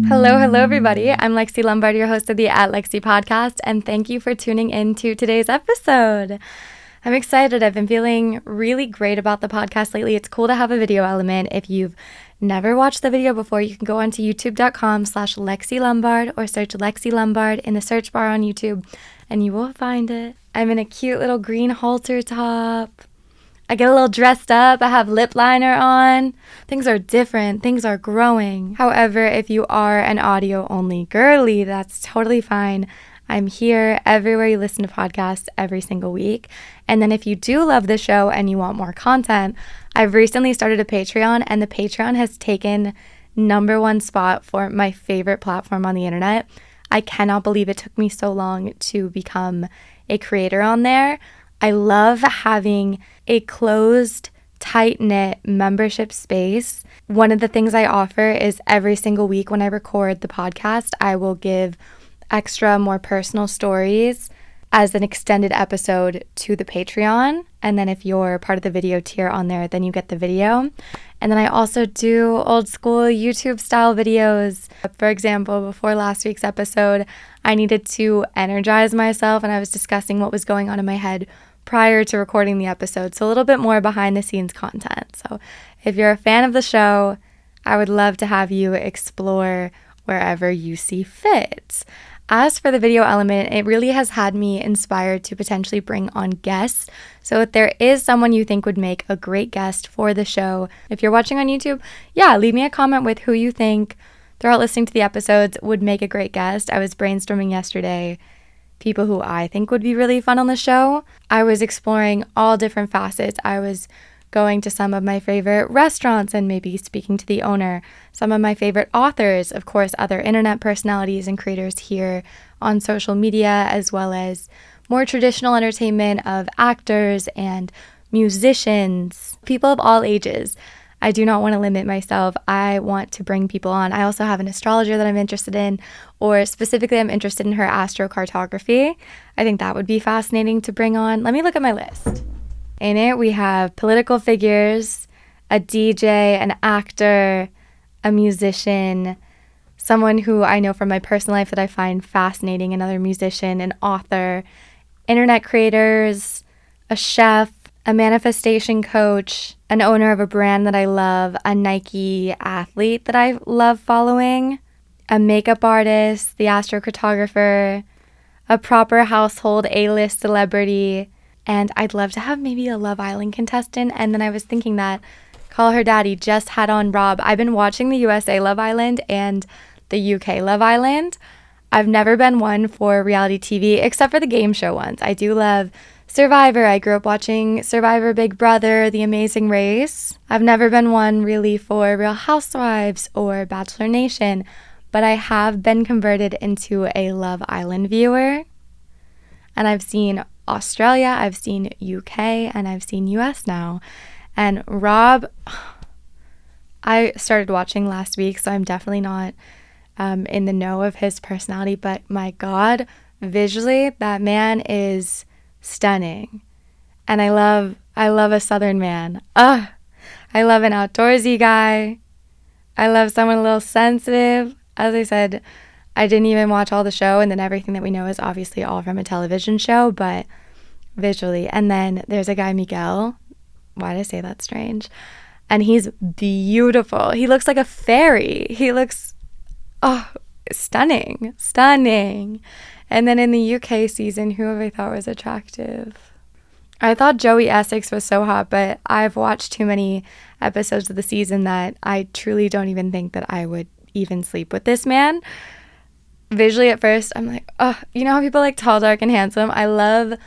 Hello, everybody. I'm Lexi Lombard, your host of the At Lexi podcast, and thank you for tuning in to today's episode. I'm excited. I've been feeling really great about the podcast lately. It's cool to have a video element. If you've never watched the video before, you can go onto youtube.com/Lexi Lombard or search Lexi Lombard in the search bar on YouTube, and you will find it. I'm in a cute little green halter top. I get a little dressed up. I have lip liner on. Things are different. Things are growing. However, if you are an audio-only girly, that's totally fine. I'm here everywhere you listen to podcasts every single week. And then if you do love the show and you want more content, I've recently started a Patreon, and the Patreon has taken #1 spot for my favorite platform on the internet. I cannot believe it took me so long to become a creator on there. I love having a closed, tight-knit membership space. One of the things I offer is every single week when I record the podcast, I will give extra, more personal stories as an extended episode to the Patreon. And then if you're part of the video tier on there, then you get the video. And then I also do old school YouTube style videos. For example, before last week's episode, I needed to energize myself, and I was discussing what was going on in my head prior to recording the episode. So a little bit more behind the scenes content. So if you're a fan of the show, I would love to have you explore wherever you see fit. As for the video element, it really has had me inspired to potentially bring on guests. So if there is someone you think would make a great guest for the show, if you're watching on YouTube, leave me a comment with who you think throughout listening to the episodes would make a great guest. I was brainstorming yesterday people who I think would be really fun on the show. I was exploring all different facets. I was going to some of my favorite restaurants and maybe speaking to the owner, some of my favorite authors, of course, other internet personalities and creators here on social media, as well as more traditional entertainment of actors and musicians, people of all ages. I do not want to limit myself. I want to bring people on. I also have an astrologer that I'm interested in, or specifically I'm interested in her astrocartography. I think that would be fascinating to bring on. Let me look at my list. In it, we have political figures, a DJ, an actor, a musician, someone who I know from my personal life that I find fascinating, another musician, an author, internet creators, a chef, a manifestation coach, an owner of a brand that I love, a Nike athlete that I love following, a makeup artist, the astrocartographer, a proper household A-list celebrity, and I'd love to have maybe a Love Island contestant. And then I was thinking that Call Her Daddy just had on Rob. I've been watching the USA Love Island and the UK Love Island. I've never been one for reality TV except for the game show ones. I do love Survivor. I grew up watching Survivor, Big Brother, The Amazing Race. I've never been one really for Real Housewives or Bachelor Nation, but I have been converted into a Love Island viewer. And I've seen Australia, I've seen UK, and I've seen US now. And Rob, I started watching last week, so I'm definitely not in the know of his personality, but my God, visually, that man is stunning. And I love a Southern man. I love an outdoorsy guy. I love someone a little sensitive. As I said, I didn't even watch all the show, and then everything that we know is obviously all from a television show, but visually. And then there's a guy, Miguel. Why did I say that strange? And he's beautiful. He looks like a fairy. He looks, stunning. And then in the UK season, who have I thought was attractive? I thought Joey Essex was so hot, but I've watched too many episodes of the season that I truly don't even think that I would even sleep with this man. Visually at first, I'm like, you know how people like tall, dark, and handsome? I love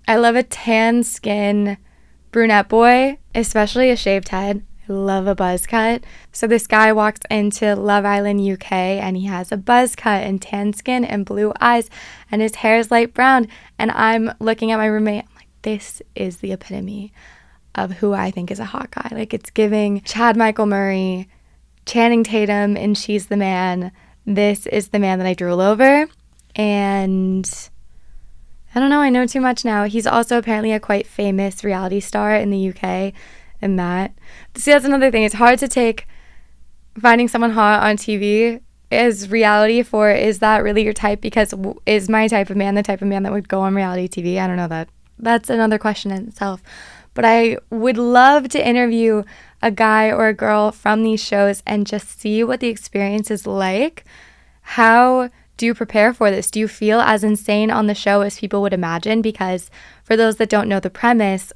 a tan skin brunette boy, especially a shaved head. I love a buzz cut. So this guy walks into Love Island UK and he has a buzz cut and tan skin and blue eyes and his hair is light brown. And I'm looking at my roommate, I'm like, this is the epitome of who I think is a hot guy. Like, it's giving Chad Michael Murray, Channing Tatum, and She's the Man. This is the man that I drool over. And I don't know, I know too much now. He's also apparently a quite famous reality star in the UK, and that. See, that's another thing. It's hard to take finding someone hot on TV is reality for, is that really your type? Because is my type of man the type of man that would go on reality TV? I don't know that. That's another question in itself. But I would love to interview a guy or a girl from these shows and just see what the experience is like. How do you prepare for this? Do you feel as insane on the show as people would imagine? Because for those that don't know the premise,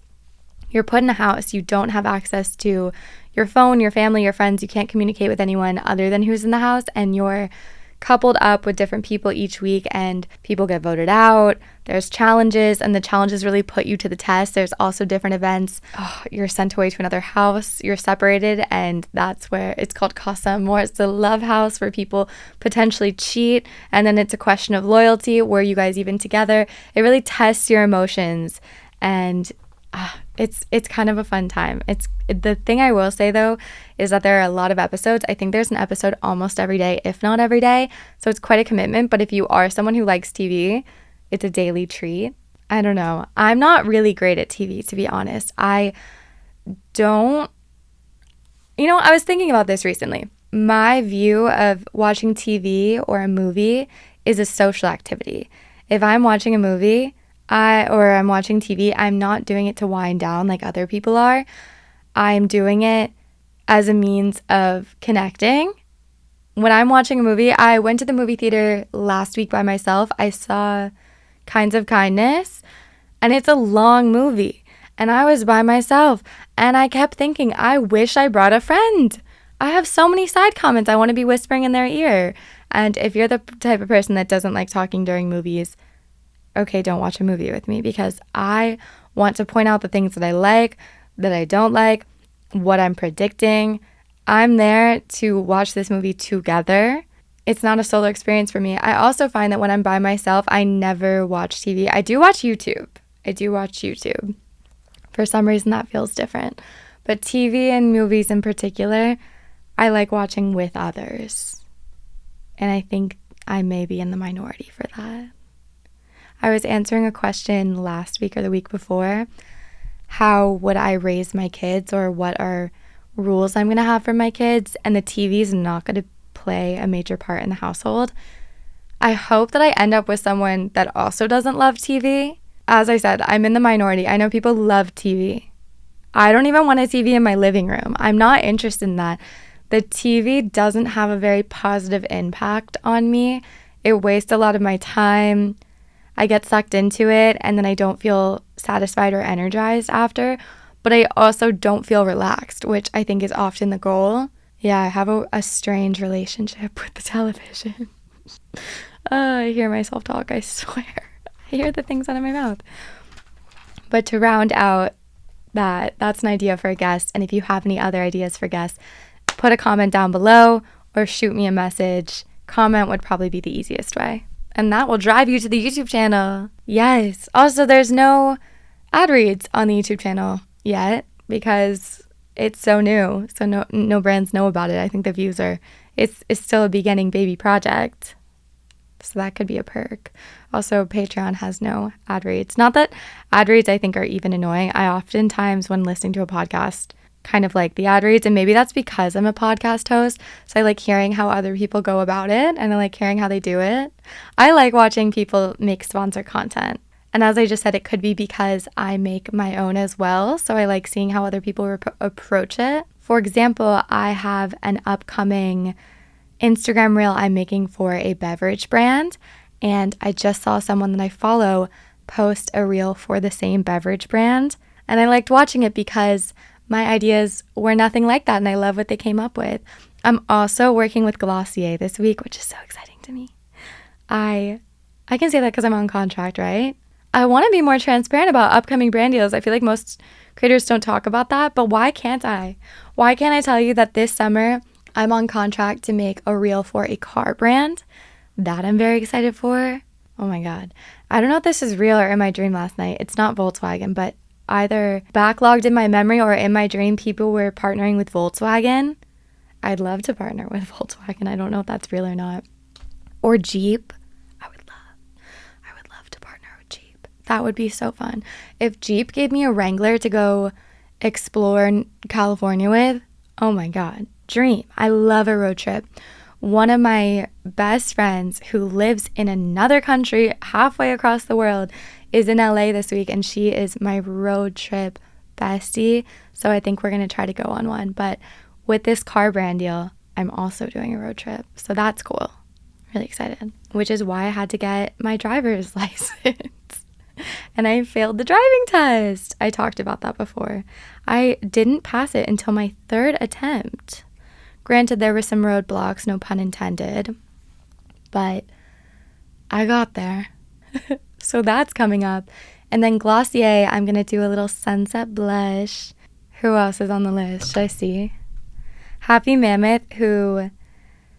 you're put in a house. You don't have access to your phone, your family, your friends. You can't communicate with anyone other than who's in the house, and you're coupled up with different people each week, and people get voted out. There's challenges, and the challenges really put you to the test. There's also different events. You're sent away to another house. You're separated, and that's where it's called Casa Amor. It's the love house where people potentially cheat, and then it's a question of loyalty. Were you guys even together? It really tests your emotions, and it's kind of a fun time. It's the thing I will say though is that there are a lot of episodes. I think there's an episode almost every day, if not every day. So it's quite a commitment. But if you are someone who likes TV, it's a daily treat. I don't know. I'm not really great at TV, to be honest. I was thinking about this recently. My view of watching TV or a movie is a social activity. If I'm watching a movie, I'm watching TV, I'm not doing it to wind down like other people are. I'm doing it as a means of connecting. When I'm watching a movie, I went to the movie theater last week by myself. I saw Kinds of Kindness, and it's a long movie. And I was by myself, and I kept thinking, I wish I brought a friend. I have so many side comments I want to be whispering in their ear. And if you're the type of person that doesn't like talking during movies, okay, don't watch a movie with me, because I want to point out the things that I like, that I don't like, what I'm predicting. I'm there to watch this movie together. It's not a solo experience for me. I also find that when I'm by myself, I never watch TV. I do watch YouTube. For some reason, that feels different. But TV and movies in particular, I like watching with others. And I think I may be in the minority for that. I was answering a question last week or the week before. How would I raise my kids, or what are rules I'm going to have for my kids? And the TV is not going to play a major part in the household. I hope that I end up with someone that also doesn't love TV. As I said, I'm in the minority. I know people love TV. I don't even want a TV in my living room. I'm not interested in that. The TV doesn't have a very positive impact on me. It wastes a lot of my time. I get sucked into it, and then I don't feel satisfied or energized after, but I also don't feel relaxed, which I think is often the goal. Yeah, I have a strange relationship with the television. I hear myself talk, I swear. I hear the things out of my mouth. But to round out that's an idea for a guest, and if you have any other ideas for guests, put a comment down below or shoot me a message. Comment would probably be the easiest way. And that will drive you to the YouTube channel. Yes. Also, there's no ad reads on the YouTube channel yet because it's so new. So no brands know about it. I think the views it's still a beginning baby project. So that could be a perk. Also, Patreon has no ad reads. Not that ad reads I think are even annoying. I oftentimes, when listening to a podcast, kind of like the ad reads, and maybe that's because I'm a podcast host, so I like hearing how other people go about it, and I like hearing how they do it. I like watching people make sponsor content, and as I just said, it could be because I make my own as well, so I like seeing how other people approach it. For example, I have an upcoming Instagram reel I'm making for a beverage brand, and I just saw someone that I follow post a reel for the same beverage brand, and I liked watching it because my ideas were nothing like that, and I love what they came up with. I'm also working with Glossier this week, which is so exciting to me. I can say that because I'm on contract, right? I want to be more transparent about upcoming brand deals. I feel like most creators don't talk about that, but why can't I? Why can't I tell you that this summer I'm on contract to make a reel for a car brand? That I'm very excited for. Oh my God. I don't know if this is real or in my dream last night. It's not Volkswagen, but either backlogged in my memory or in my dream, people were partnering with Volkswagen. I'd love to partner with Volkswagen. I don't know if that's real or not. Or Jeep. I would love to partner with Jeep. That would be so fun. If Jeep gave me a Wrangler to go explore California with, oh my God, dream. I love a road trip. one of my best friends who lives in another country halfway across the world is in LA this week, and she is my road trip bestie. So I think we're going to try to go on one. But with this car brand deal, I'm also doing a road trip. So that's cool. Really excited. Which is why I had to get my driver's license. And I failed the driving test. I talked about that before. I didn't pass it until my third attempt. Granted, there were some roadblocks, no pun intended, but I got there. So that's coming up. And then Glossier, I'm going to do a little sunset blush. Who else is on the list? Should I see? Happy Mammoth, who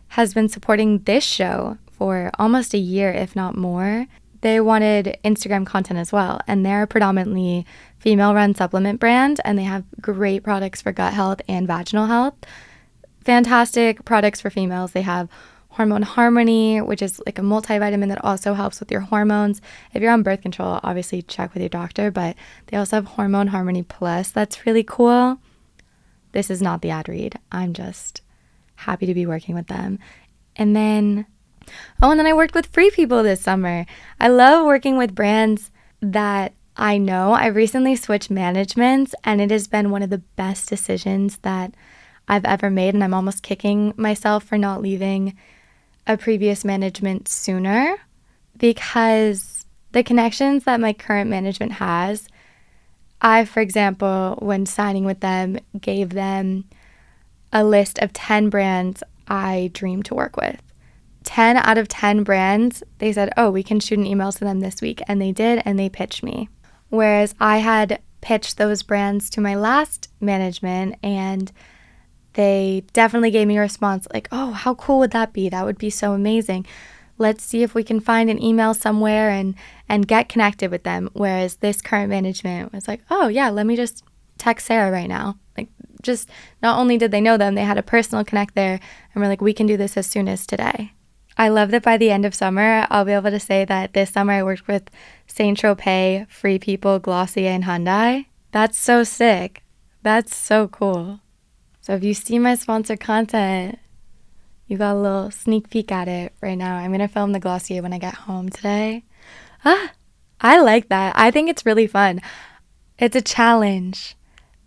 has been supporting this show for almost a year, if not more. They wanted Instagram content as well, and they're a predominantly female-run supplement brand, and they have great products for gut health and vaginal health. Fantastic products for females. They have Hormone Harmony, which is like a multivitamin that also helps with your hormones. If you're on birth control, obviously check with your doctor, but they also have Hormone Harmony Plus. That's really cool. This is not the ad read. I'm just happy to be working with them. And then I worked with Free People this summer. I love working with brands that I know. I recently switched managements, and it has been one of the best decisions that I've ever made, and I'm almost kicking myself for not leaving a previous management sooner, because the connections that my current management has, I, for example, when signing with them, gave them a list of 10 brands I dream to work with. 10 out of 10 brands, they said, oh, we can shoot an email to them this week. And they did, and they pitched me. Whereas I had pitched those brands to my last management, and they definitely gave me a response like, oh, how cool would that be? That would be so amazing. Let's see if we can find an email somewhere and get connected with them. Whereas this current management was like, oh, yeah, let me just text Sarah right now. Like, just not only did they know them, they had a personal connect there, and we're like, we can do this as soon as today. I love that by the end of summer, I'll be able to say that this summer I worked with Saint Tropez, Free People, Glossier, and Hyundai. That's so sick. That's so cool. So if you see my sponsored content, you got a little sneak peek at it right now. I'm going to film the Glossier when I get home today. I like that. I think it's really fun. It's a challenge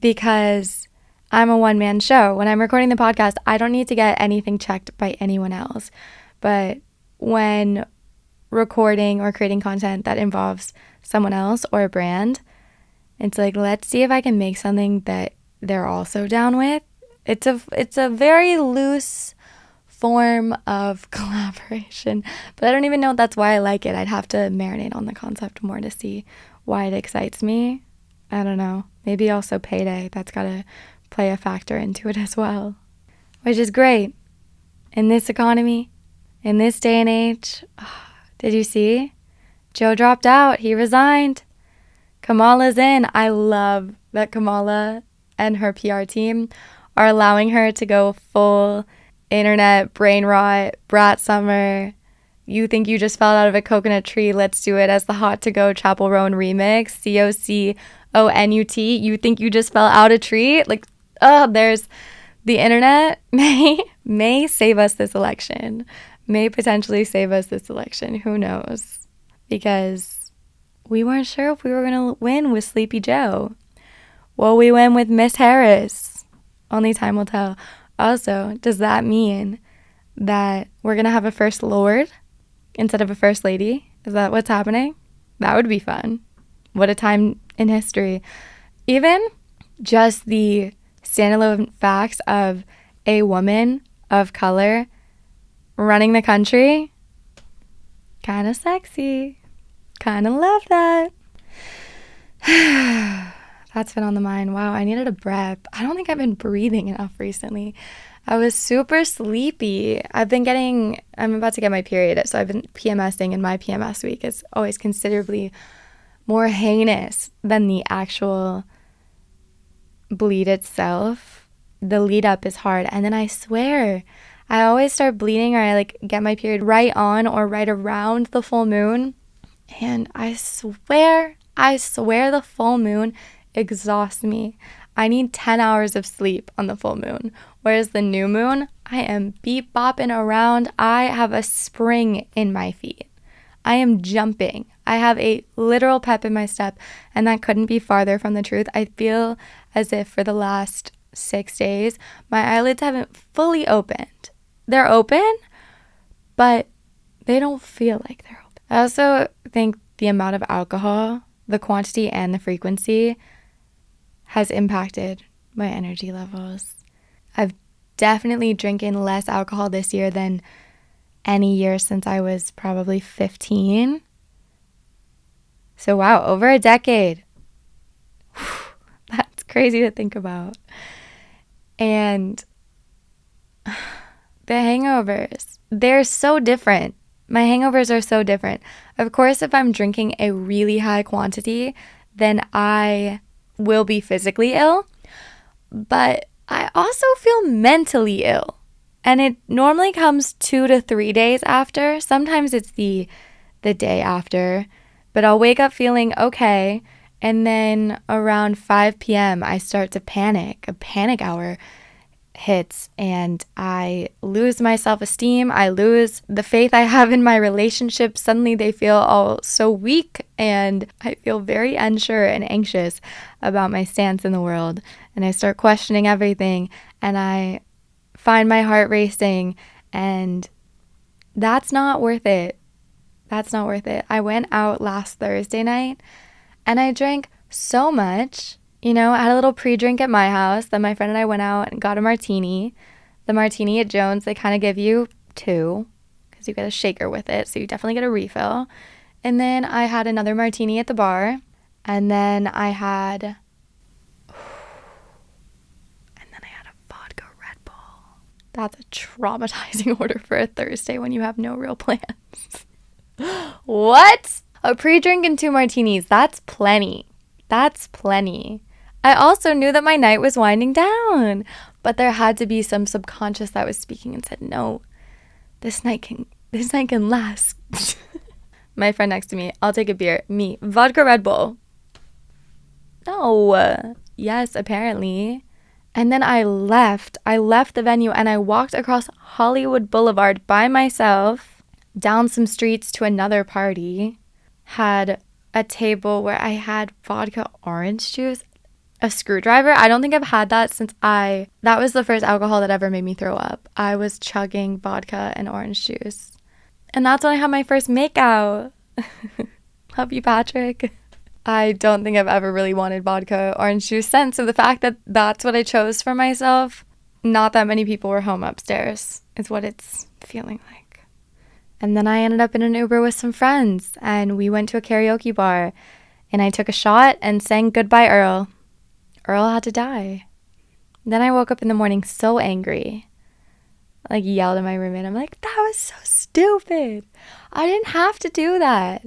because I'm a one-man show. When I'm recording the podcast, I don't need to get anything checked by anyone else. But when recording or creating content that involves someone else or a brand, it's like, let's see if I can make something that they're also down with. It's a very loose form of collaboration, but I don't even know if that's why I like it. I'd have to marinate on the concept more to see why it excites me. I don't know. Maybe also payday. That's got to play a factor into it as well, which is great. In this economy, in this day and age, did you see? Joe dropped out. He resigned. Kamala's in. I love that Kamala and her PR team are allowing her to go full internet brain rot, brat summer. You think you just fell out of a coconut tree? Let's do it as the Hot to Go Chapel Roan remix. COCONUT. You think you just fell out a tree? Like, there's the internet may save us this election. May potentially save us this election. Who knows? Because we weren't sure if we were going to win with Sleepy Joe. Well, we win with Miss Harris. Only time will tell. Also, does that mean that we're going to have a first lord instead of a first lady? Is that what's happening? That would be fun. What a time in history. Even just the standalone facts of a woman of color running the country, kind of sexy. Kind of love that. That's been on the mind. Wow, I needed a breath. I don't think I've been breathing enough recently. I was super sleepy. I'm about to get my period, so I've been PMSing, and my PMS week is always considerably more heinous than the actual bleed itself. The lead up is hard, and then I swear, I always start bleeding, or I get my period right on or right around the full moon, and I swear the full moon exhausts me. I need 10 hours of sleep on the full moon. Whereas the new moon, I am beep bopping around. I have a spring in my feet. I am jumping. I have a literal pep in my step, and that couldn't be farther from the truth. I feel as if for the last 6 days, my eyelids haven't fully opened. They're open, but they don't feel like they're open. I also think the amount of alcohol, the quantity and the frequency, has impacted my energy levels. I've definitely drinking less alcohol this year than any year since I was probably 15. So wow, over a decade. That's crazy to think about. And the hangovers, they're so different. My hangovers are so different. Of course, if I'm drinking a really high quantity, then I will be physically ill. But I also feel mentally ill. And it normally comes 2 to 3 days after. Sometimes it's the day after. But I'll wake up feeling okay. And then around 5 p.m., I start to panic. A panic hour hits and I lose my self-esteem. I lose the faith I have in my relationships. Suddenly they feel all so weak and I feel very unsure and anxious about my stance in the world. And I start questioning everything and I find my heart racing and that's not worth it. That's not worth it. I went out last Thursday night and I drank so much. You know, I had a little pre-drink at my house. Then my friend and I went out and got a martini. The martini at Jones, they kind of give you 2 because you get a shaker with it. So you definitely get a refill. And then I had another martini at the bar. And then I had a vodka Red Bull. That's a traumatizing order for a Thursday when you have no real plans. What? A pre-drink and 2 martinis. That's plenty. That's plenty. I also knew that my night was winding down, but there had to be some subconscious that was speaking and said, no, this night can last. My friend next to me, I'll take a beer. Me, vodka Red Bull. No. Yes, apparently. And then I left the venue and I walked across Hollywood Boulevard by myself, down some streets to another party, had a table where I had vodka orange juice, a screwdriver. I don't think I've had that since that was the first alcohol that ever made me throw up. I was chugging vodka and orange juice. And that's when I had my first makeout. Love you, Patrick. I don't think I've ever really wanted vodka orange juice since. So the fact that that's what I chose for myself, not that many people were home upstairs, is what it's feeling like. And then I ended up in an Uber with some friends and we went to a karaoke bar and I took a shot and sang Goodbye Earl. Earl had to die. Then I woke up in the morning so angry. Like yelled at my roommate. I'm like, that was so stupid. I didn't have to do that.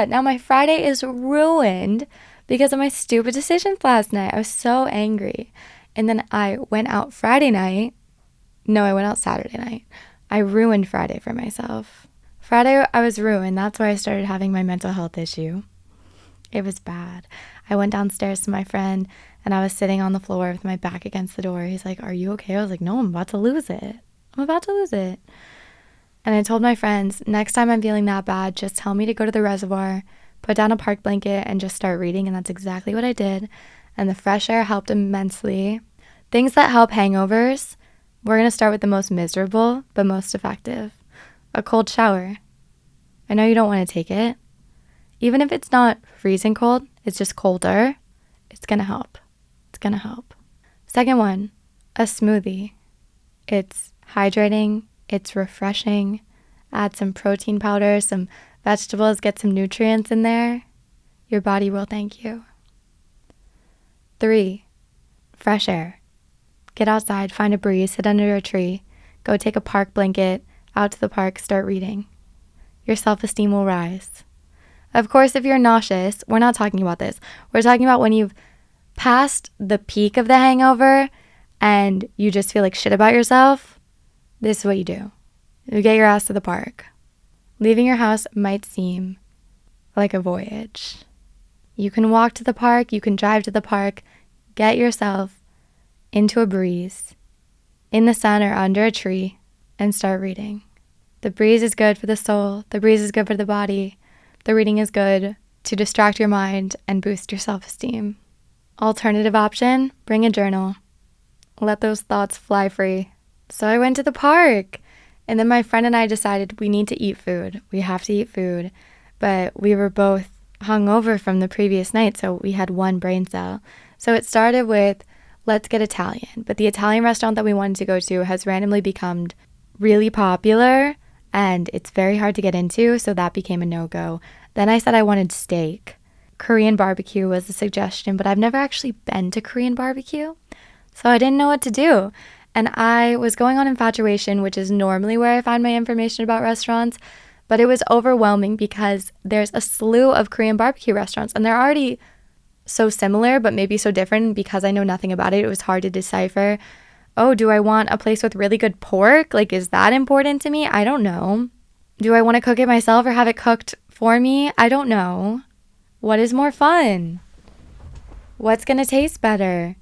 Now my Friday is ruined because of my stupid decisions last night. I was so angry. And then I went out Friday night. No, I went out Saturday night. I ruined Friday for myself. Friday, I was ruined. That's where I started having my mental health issue. It was bad. I went downstairs to my friend and I was sitting on the floor with my back against the door. He's like, are you okay? I was like, no, I'm about to lose it. And I told my friends, next time I'm feeling that bad, just tell me to go to the reservoir, put down a park blanket and just start reading. And that's exactly what I did. And the fresh air helped immensely. Things that help hangovers. We're going to start with the most miserable, but most effective. A cold shower. I know you don't want to take it. Even if it's not freezing cold, it's just colder, it's going to help. Second one, a smoothie. It's hydrating, it's refreshing. Add some protein powder, some vegetables, get some nutrients in there. Your body will thank you. 3, fresh air. Get outside, find a breeze, sit under a tree, go take a park blanket, out to the park, start reading. Your self-esteem will rise. Of course, if you're nauseous, we're not talking about this. We're talking about when you've passed the peak of the hangover and you just feel like shit about yourself. This is what you do. You get your ass to the park. Leaving your house might seem like a voyage. You can walk to the park, you can drive to the park, get yourself into a breeze, in the sun or under a tree, and start reading. The breeze is good for the soul. The breeze is good for the body. The reading is good to distract your mind and boost your self-esteem. Alternative option, bring a journal. Let those thoughts fly free. So I went to the park, and then my friend and I decided we need to eat food. We have to eat food, but we were both hungover from the previous night, so we had one brain cell. So it started with, let's get Italian. But the Italian restaurant that we wanted to go to has randomly become really popular, and it's very hard to get into, so that became a no-go. Then I said I wanted steak. Korean barbecue was a suggestion, but I've never actually been to Korean barbecue, so I didn't know what to do. And I was going on Infatuation, which is normally where I find my information about restaurants, but it was overwhelming because there's a slew of Korean barbecue restaurants, and they're already so similar, but maybe so different. Because I know nothing about it, it was hard to decipher. Oh, do I want a place with really good pork? Like, is that important to me? I don't know. Do I want to cook it myself or have it cooked for me? I don't know. What is more fun? What's going to taste better?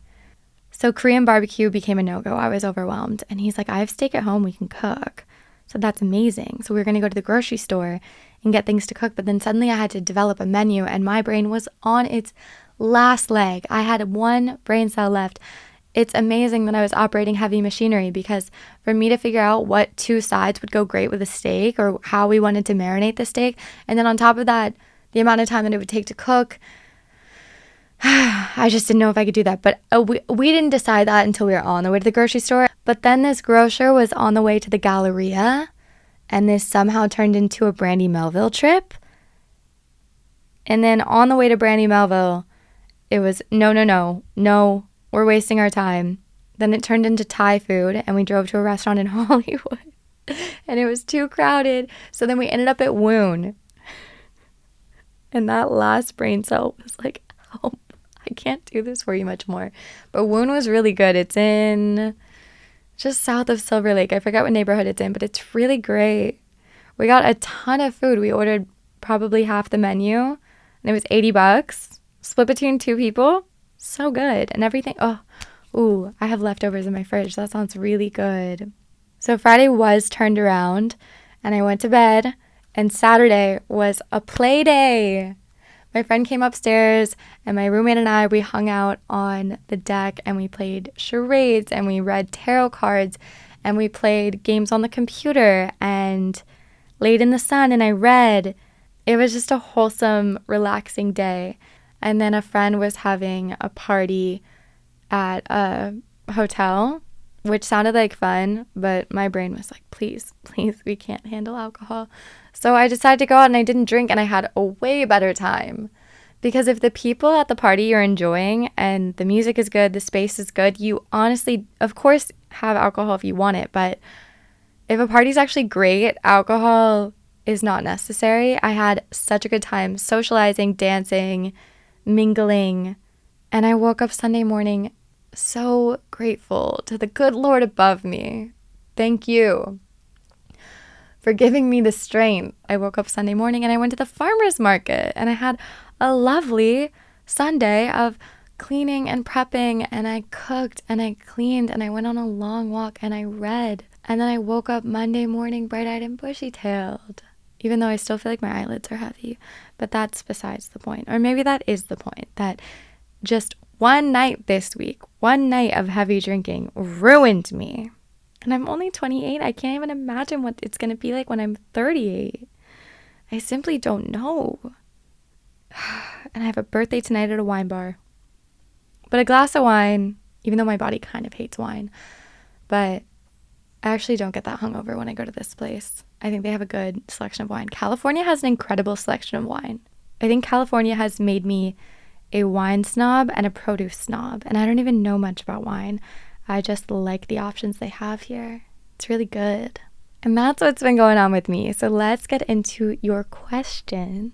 So Korean barbecue became a no-go. I was overwhelmed. And he's like, I have steak at home we can cook. So that's amazing. So we were going to go to the grocery store and get things to cook. But then suddenly I had to develop a menu, and my brain was on its last leg. I had one brain cell left. It's amazing that I was operating heavy machinery, because for me to figure out what two sides would go great with a steak, or how we wanted to marinate the steak, and then on top of that, the amount of time that it would take to cook, I just didn't know if I could do that. But we didn't decide that until we were on the way to the grocery store. But then this grocer was on the way to the Galleria, and this somehow turned into a Brandy Melville trip. And then on the way to Brandy Melville, it was no, we're wasting our time. Then it turned into Thai food, and we drove to a restaurant in Hollywood, and it was too crowded. So then we ended up at Woon. And that last brain cell was like, help, I can't do this for you much more. But Woon was really good. It's in just south of Silver Lake. I forgot what neighborhood it's in, but it's really great. We got a ton of food. We ordered probably half the menu, and it was $80, split between two people. So good. And everything. I have leftovers in my fridge. That sounds really good. So Friday was turned around, and I went to bed, and Saturday was a play day. My friend came upstairs, and my roommate and I, we hung out on the deck, and we played charades, and we read tarot cards, and we played games on the computer, and laid in the sun, and I read. It was just a wholesome, relaxing day. And then a friend was having a party at a hotel, which sounded like fun, but my brain was like, please, we can't handle alcohol. So I decided to go out, and I didn't drink, and I had a way better time. Because if the people at the party you're enjoying and the music is good, the space is good, you honestly, of course, have alcohol if you want it. But if a party's actually great, alcohol is not necessary. I had such a good time socializing, dancing, mingling, and I woke up Sunday morning so grateful to the good Lord above me. Thank you for giving me the strength. I woke up Sunday morning and I went to the farmer's market, and I had a lovely Sunday of cleaning and prepping, and I cooked and I cleaned and I went on a long walk and I read. And then I woke up Monday morning bright-eyed and bushy-tailed, even though I still feel like my eyelids are heavy. But that's besides the point. Or maybe that is the point, that just one night this week, one night of heavy drinking ruined me. And I'm only 28. I can't even imagine what it's going to be like when I'm 38. I simply don't know. And I have a birthday tonight at a wine bar. But a glass of wine, even though my body kind of hates wine, but I actually don't get that hungover when I go to this place. I think they have a good selection of wine. California has an incredible selection of wine. I think California has made me a wine snob and a produce snob, and I don't even know much about wine. I just like the options they have here. It's really good. And that's what's been going on with me. So let's get into your questions.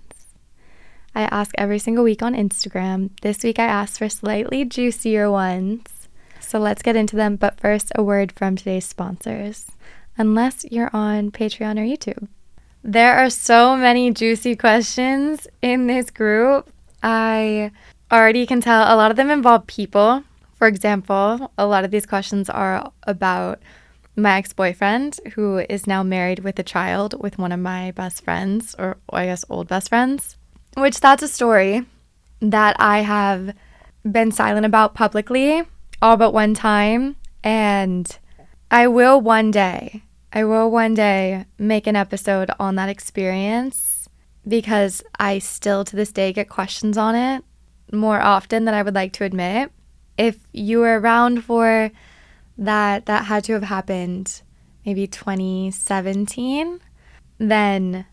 I ask every single week on Instagram. This week I asked for slightly juicier ones. So let's get into them. But first, a word from today's sponsors, unless you're on Patreon or YouTube. There are so many juicy questions in this group. I already can tell a lot of them involve people. For example, a lot of these questions are about my ex-boyfriend, who is now married with a child with one of my best friends, or I guess old best friends, which that's a story that I have been silent about publicly all but one time. And I will one day make an episode on that experience, because I still to this day get questions on it more often than I would like to admit. If you were around for that had to have happened maybe 2017, then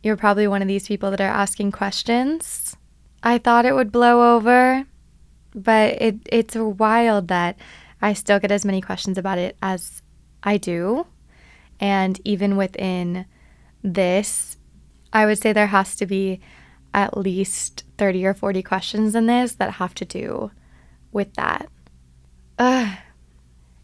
you're probably one of these people that are asking questions. I thought it would blow over, but it's wild that I still get as many questions about it as I do. And even within this, I would say there has to be at least 30 or 40 questions in this that have to do with that.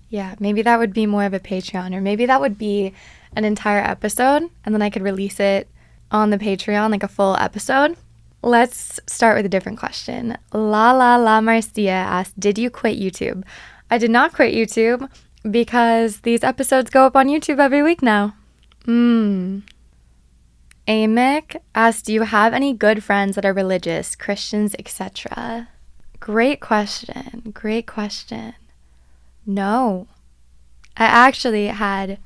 Yeah, maybe that would be more of a Patreon, or maybe that would be an entire episode, and then I could release it on the Patreon, like a full episode. Let's start with a different question. La Marcia asked, did you quit YouTube? I did not quit YouTube, because these episodes go up on YouTube every week now. Amick asked, do you have any good friends that are religious, Christians, etc.? Great question. No. I actually had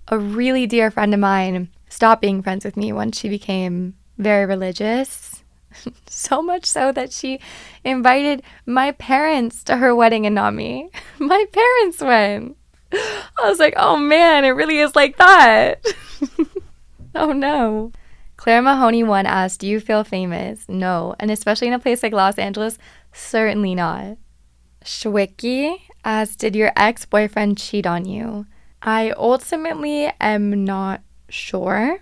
a really dear friend of mine stop being friends with me once she became very religious. So much so that she invited my parents to her wedding and not me. My parents went. I was like, oh man, it really is like that. Oh no. Claire Mahoney 1 asked, do you feel famous? No. And especially in a place like Los Angeles, certainly not. Schwicky asked, did your ex-boyfriend cheat on you? I ultimately am not sure.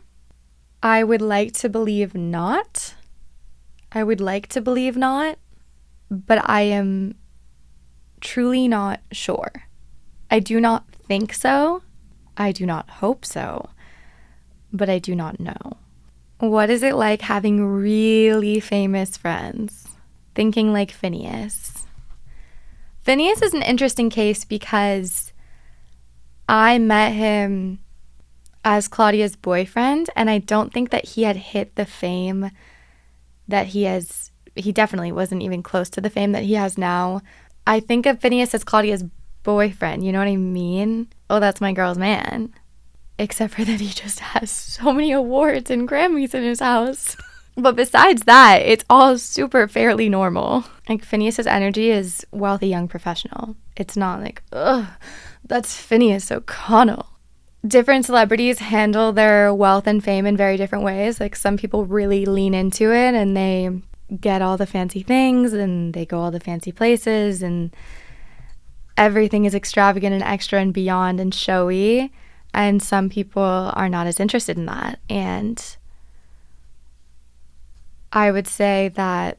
I would like to believe not. But I am truly not sure. I do not think so. I do not hope so. But I do not know. What is it like having really famous friends? Thinking like Phineas. Phineas is an interesting case because I met him as Claudia's boyfriend, and I don't think that he had hit the fame that he has. He definitely wasn't even close to the fame that he has now. I think of Phineas as Claudia's boyfriend, you know what I mean? Oh, that's my girl's man. Except for that he just has so many awards and Grammys in his house. But besides that, it's all super fairly normal. Like, Phineas's energy is wealthy young professional. It's not like, ugh, that's Phineas O'Connell. Different celebrities handle their wealth and fame in very different ways. Like, some people really lean into it and they get all the fancy things and they go all the fancy places and everything is extravagant and extra and beyond and showy. And some people are not as interested in that. And I would say that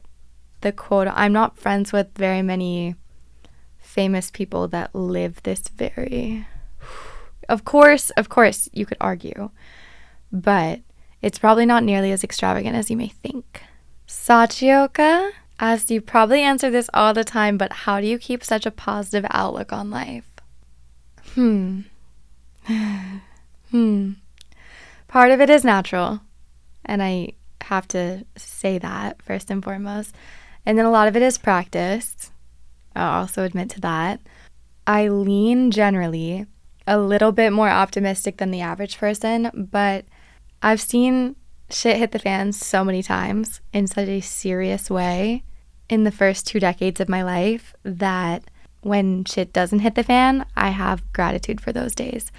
the quote, I'm not friends with very many famous people that live this very, of course, you could argue, but it's probably not nearly as extravagant as you may think. Sachioka asked, you probably answer this all the time, but how do you keep such a positive outlook on life? Part of it is natural, and I have to say that first and foremost. And then a lot of it is practice. I'll also admit to that. I lean generally a little bit more optimistic than the average person, but I've seen shit hit the fan so many times in such a serious way in the first 2 decades of my life that when shit doesn't hit the fan, I have gratitude for those days.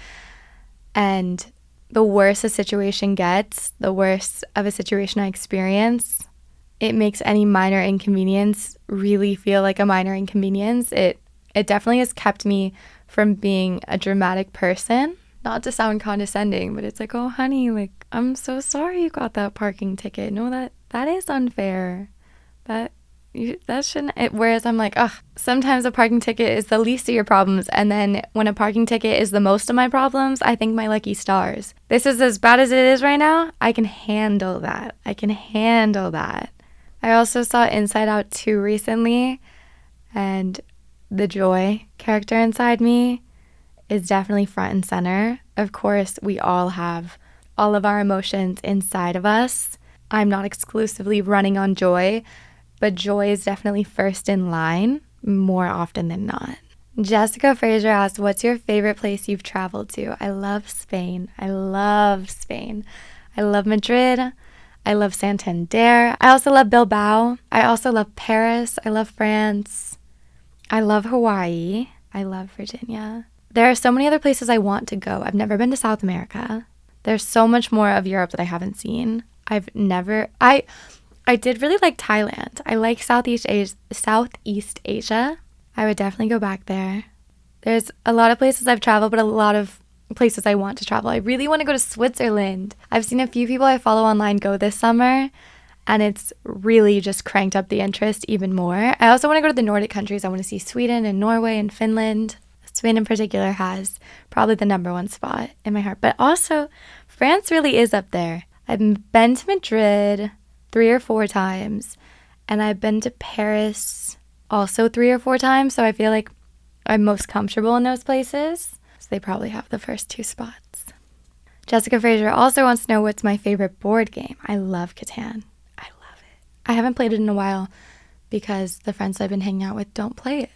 And the worse a situation gets, the worse of a situation I experience, it makes any minor inconvenience really feel like a minor inconvenience. It definitely has kept me from being a dramatic person. Not to sound condescending, but it's like, oh, honey, like, I'm so sorry you got that parking ticket. No, that is unfair. That shouldn't. Whereas I'm like, ugh, sometimes a parking ticket is the least of your problems. And then when a parking ticket is the most of my problems, I thank my lucky stars. This is as bad as it is right now. I can handle that. I also saw Inside Out 2 recently. And the joy character inside me is definitely front and center. Of course, we all have all of our emotions inside of us. I'm not exclusively running on joy, but joy is definitely first in line more often than not. Jessica Fraser asked, what's your favorite place you've traveled to? I love Spain. I love Madrid. I love Santander. I also love Bilbao. I also love Paris. I love France. I love Hawaii. I love Virginia. There are so many other places I want to go. I've never been to South America. There's so much more of Europe that I haven't seen. I did really like Thailand. I like Southeast Asia. I would definitely go back there. There's a lot of places I've traveled, but a lot of places I want to travel. I really want to go to Switzerland. I've seen a few people I follow online go this summer, and it's really just cranked up the interest even more. I also want to go to the Nordic countries. I want to see Sweden and Norway and Finland. Spain in particular has probably the number one spot in my heart. But also, France really is up there. I've been to Madrid 3 or 4 times, and I've been to Paris also 3 or 4 times, so I feel like I'm most comfortable in those places. So they probably have the first 2 spots. Jessica Fraser also wants to know what's my favorite board game. I love Catan. I love it. I haven't played it in a while because the friends I've been hanging out with don't play it.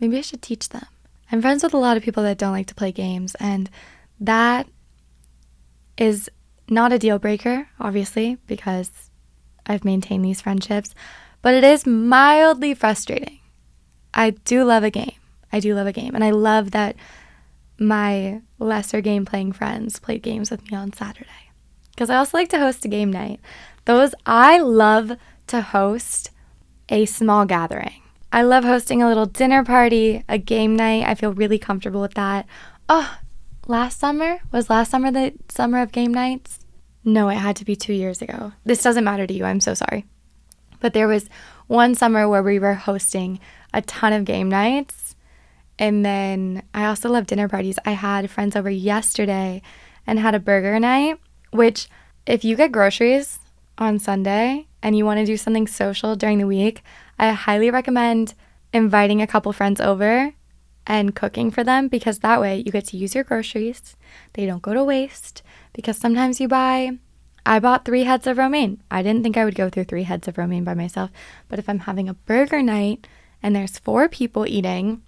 Maybe I should teach them. I'm friends with a lot of people that don't like to play games, and that is not a deal breaker, obviously, because I've maintained these friendships, but it is mildly frustrating. I do love a game. And I love that my lesser game playing friends played games with me on Saturday. Because I also like to host a game night. I love to host a small gathering. I love hosting a little dinner party, a game night. I feel really comfortable with that. Oh, was last summer the summer of game nights? No, it had to be 2 years ago. This doesn't matter to you. I'm so sorry. But there was one summer where we were hosting a ton of game nights. And then I also love dinner parties. I had friends over yesterday and had a burger night, which if you get groceries on Sunday and you want to do something social during the week, I highly recommend inviting a couple friends over and cooking for them, because that way you get to use your groceries. They don't go to waste, because sometimes I bought 3 heads of romaine. I didn't think I would go through 3 heads of romaine by myself, but if I'm having a burger night and there's 4 people eating,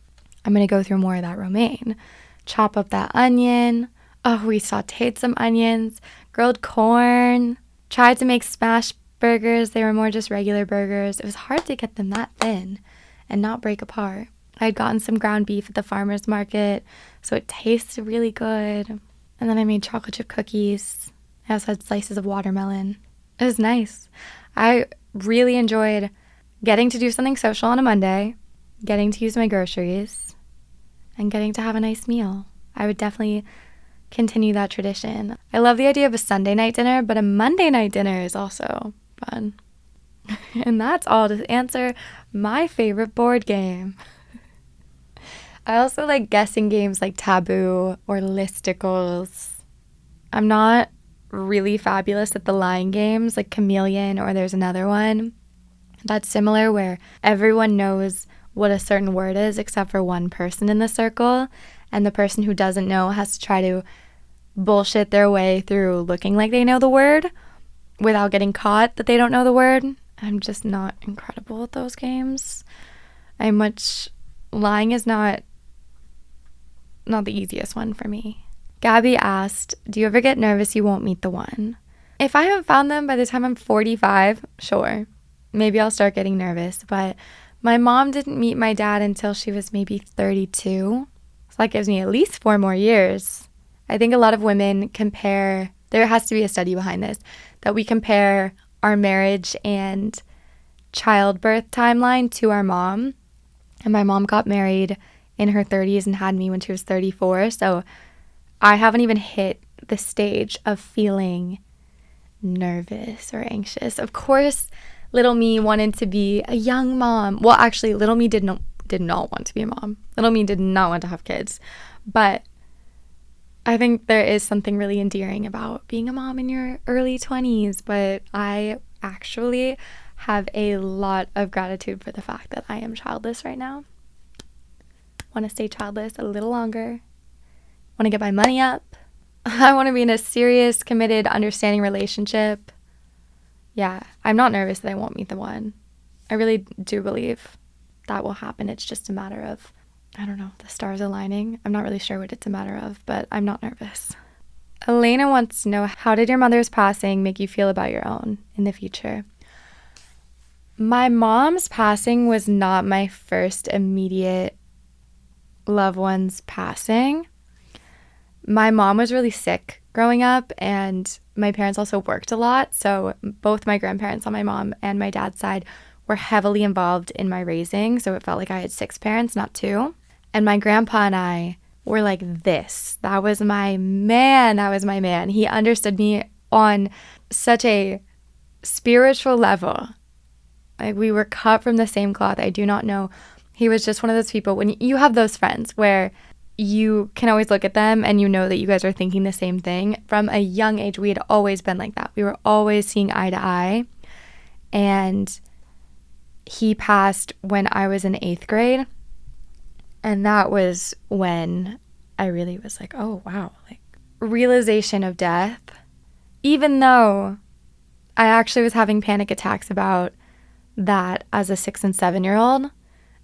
I'm going to go through more of that romaine. Chop up that onion. Oh, we sauteed some onions, grilled corn, tried to make smash burgers. They were more just regular burgers. It was hard to get them that thin and not break apart. I had gotten some ground beef at the farmer's market, so it tasted really good. And then I made chocolate chip cookies. I also had slices of watermelon. It was nice. I really enjoyed getting to do something social on a Monday, getting to use my groceries, and getting to have a nice meal. I would definitely continue that tradition. I love the idea of a Sunday night dinner, but a Monday night dinner is also fun. And that's all to answer my favorite board game. I also like guessing games like Taboo or Listicles. I'm not really fabulous at the lying games like Chameleon, or there's another one that's similar where everyone knows what a certain word is except for one person in the circle, and the person who doesn't know has to try to bullshit their way through looking like they know the word without getting caught that they don't know the word. I'm just not incredible at those games. Lying is not the easiest one for me. Gabby asked, do you ever get nervous you won't meet the one? If I haven't found them by the time I'm 45, sure, maybe I'll start getting nervous. But my mom didn't meet my dad until she was maybe 32. So that gives me at least 4 more years. I think a lot of women compare, there has to be a study behind this, that we compare our marriage and childbirth timeline to our mom. And my mom got married in her 30s and had me when she was 34. So I haven't even hit the stage of feeling nervous or anxious. Of course, little me wanted to be a young mom. Well, actually, little me did not want to be a mom. Little me did not want to have kids. But I think there is something really endearing about being a mom in your early 20s. But I actually have a lot of gratitude for the fact that I am childless right now. Want to stay childless a little longer. Want to get my money up. I want to be in a serious, committed, understanding relationship. Yeah, I'm not nervous that I won't meet the one. I really do believe that will happen. It's just a matter of, I don't know, the stars aligning. I'm not really sure what it's a matter of, but I'm not nervous. Elena wants to know, how did your mother's passing make you feel about your own in the future? My mom's passing was not my first immediate loved one's passing. My mom was really sick growing up, and my parents also worked a lot. So both my grandparents on my mom and my dad's side were heavily involved in my raising. So it felt like I had 6 parents, not 2. And my grandpa and I were like this. That was my man. That was my man. He understood me on such a spiritual level. Like, we were cut from the same cloth. I do not know. He was just one of those people, when you have those friends where you can always look at them and you know that you guys are thinking the same thing. From a young age, we had always been like that. We were always seeing eye to eye. And he passed when I was in 8th grade. And that was when I really was like, oh, wow. Like, realization of death. Even though I actually was having panic attacks about that as a 6 and 7-year-old.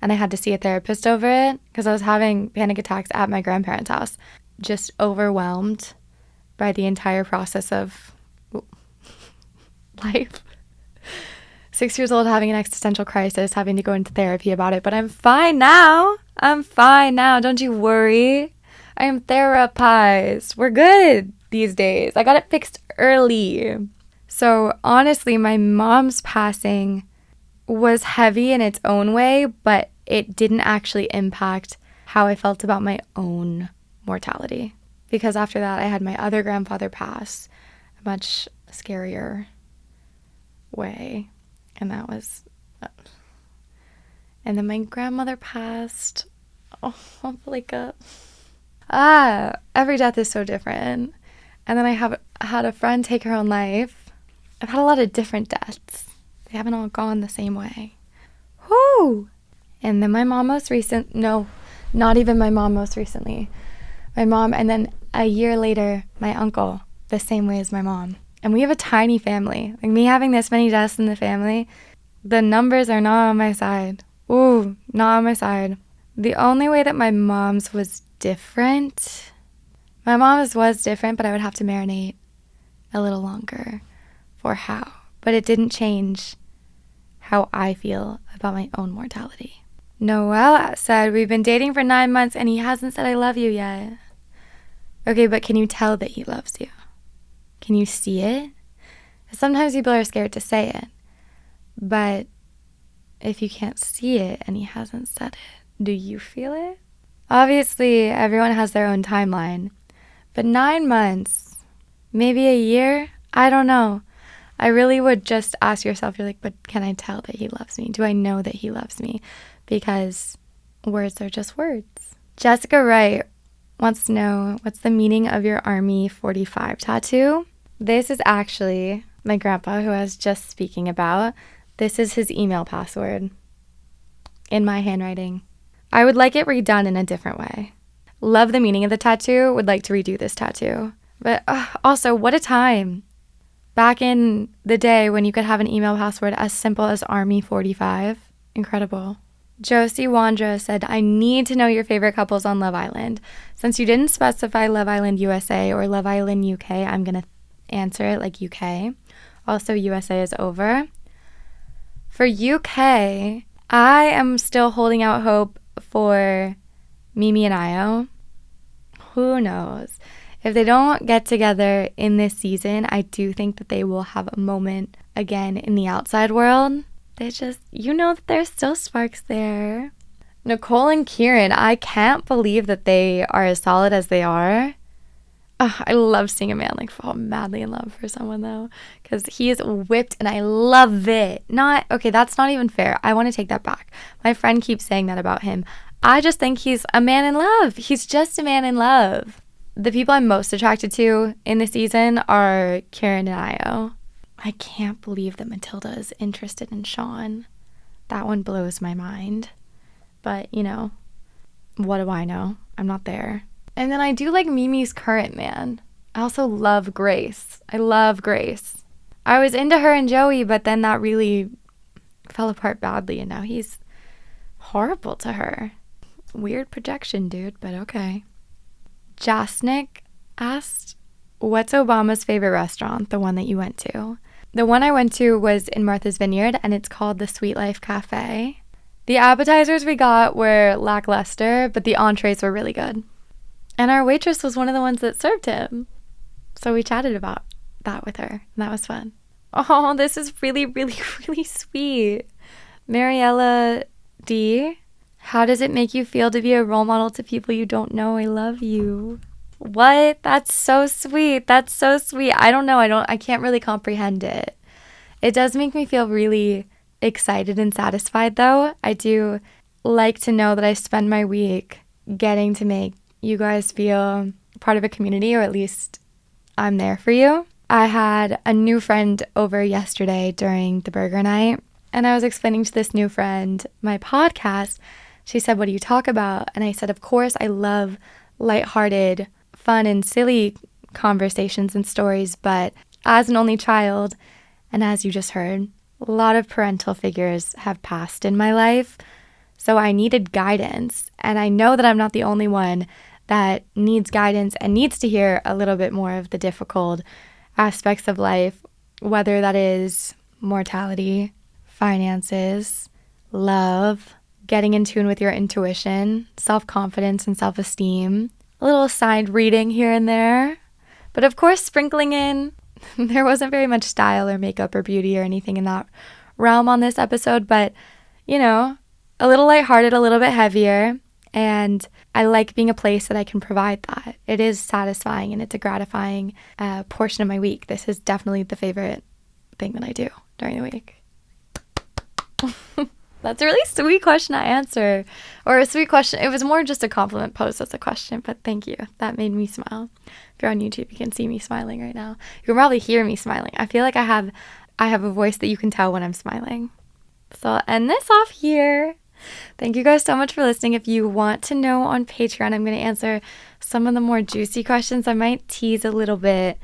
And I had to see a therapist over it because I was having panic attacks at my grandparents' house. Just overwhelmed by the entire process of life. 6 years old, having an existential crisis, having to go into therapy about it. But I'm fine now. I'm fine now. Don't you worry. I am therapized. We're good these days. I got it fixed early. So honestly, my mom's passing was heavy in its own way, but it didn't actually impact how I felt about my own mortality. Because after that, I had my other grandfather pass a much scarier way. And that was... and then my grandmother passed. Oh, like every death is so different. And then I had a friend take her own life. I've had a lot of different deaths. They haven't all gone the same way. Whoo! And then my mom most recent... No, not even my mom most recently. My mom, and then a year later, my uncle, the same way as my mom. And we have a tiny family. Like, me having this many deaths in the family, the numbers are not on my side. Ooh, not on my side. The only way that my mom's was different... My mom's was different, but I would have to marinate a little longer for how. But it didn't change how I feel about my own mortality. Noelle said, we've been dating for 9 months and he hasn't said I love you yet. Okay, but can you tell that he loves you? Can you see it? Sometimes people are scared to say it. But if you can't see it and he hasn't said it, do you feel it? Obviously, everyone has their own timeline. But 9 months, maybe a year, I don't know. I really would just ask yourself, you're like, but can I tell that he loves me? Do I know that he loves me? Because words are just words. Jessica Wright wants to know, what's the meaning of your Army 45 tattoo? This is actually my grandpa, who I was just speaking about. This is his email password in my handwriting. I would like it redone in a different way. Love the meaning of the tattoo. Would like to redo this tattoo. But also, what a time. Back in the day when you could have an email password as simple as Army 45. Incredible. Josie Wandra said, I need to know your favorite couples on Love Island. Since you didn't specify Love Island USA or Love Island UK, I'm going to answer it like UK. Also, USA is over. For UK, I am still holding out hope for Mimi and Io. Who knows? If they don't get together in this season, I do think that they will have a moment again in the outside world. They just, you know that there's still sparks there. Nicole and Kieran, I can't believe that they are as solid as they are. I love seeing a man like fall madly in love for someone though, because he is whipped and I love it. Okay, that's not even fair. I want to take that back. My friend keeps saying that about him. I just think he's a man in love. He's just a man in love. The people I'm most attracted to in the season are Kieran and Io. I can't believe that Matilda is interested in Sean. That one blows my mind. But, you know, what do I know? I'm not there. And then I do like Mimi's current man. I also love Grace. I love Grace. I was into her and Joey, but then that really fell apart badly, and now he's horrible to her. Weird projection, dude, but okay. Jasnik asked, what's Obama's favorite restaurant, the one that you went to? The one I went to was in Martha's Vineyard, and it's called the Sweet Life Cafe. The appetizers we got were lackluster, but the entrees were really good. And our waitress was one of the ones that served him. So we chatted about that with her, and that was fun. Oh, this is really, really, really sweet. Mariella D. How does it make you feel to be a role model to people you don't know? I love you. What? That's so sweet. That's so sweet. I don't know. I can't really comprehend it. It does make me feel really excited and satisfied, though. I do like to know that I spend my week getting to make you guys feel part of a community, or at least I'm there for you. I had a new friend over yesterday during the burger night, and I was explaining to this new friend my podcast. She said, what do you talk about? And I said, of course, I love lighthearted, fun, and silly conversations and stories, but as an only child, and as you just heard, a lot of parental figures have passed in my life, so I needed guidance, and I know that I'm not the only one that needs guidance and needs to hear a little bit more of the difficult aspects of life, whether that is mortality, finances, love, getting in tune with your intuition, self-confidence and self-esteem, a little side reading here and there, but of course sprinkling in, there wasn't very much style or makeup or beauty or anything in that realm on this episode, but, you know, a little lighthearted, a little bit heavier, and I like being a place that I can provide that. It is satisfying and it's a gratifying portion of my week. This is definitely the favorite thing that I do during the week. That's a really sweet question to answer, or a sweet question. It was more just a compliment posed as a question, but thank you. That made me smile. If you're on YouTube, you can see me smiling right now. You can probably hear me smiling. I feel like I have a voice that you can tell when I'm smiling. So I'll end this off here. Thank you guys so much for listening. If you want to know on Patreon, I'm going to answer some of the more juicy questions. I might tease a little bit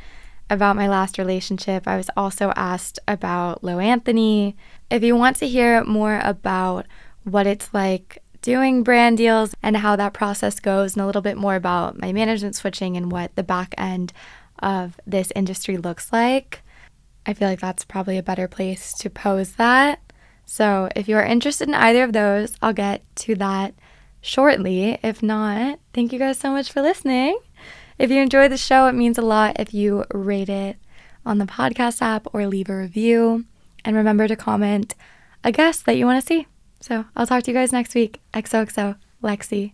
about my last relationship. I was also asked about Lo Anthony. If you want to hear more about what it's like doing brand deals and how that process goes, and a little bit more about my management switching and what the back end of this industry looks like, I feel like that's probably a better place to pose that. So if you are interested in either of those, I'll get to that shortly. If not, thank you guys so much for listening. If you enjoy the show, it means a lot if you rate it on the podcast app or leave a review. And remember to comment a guest that you want to see. So I'll talk to you guys next week. XOXO, Lexi.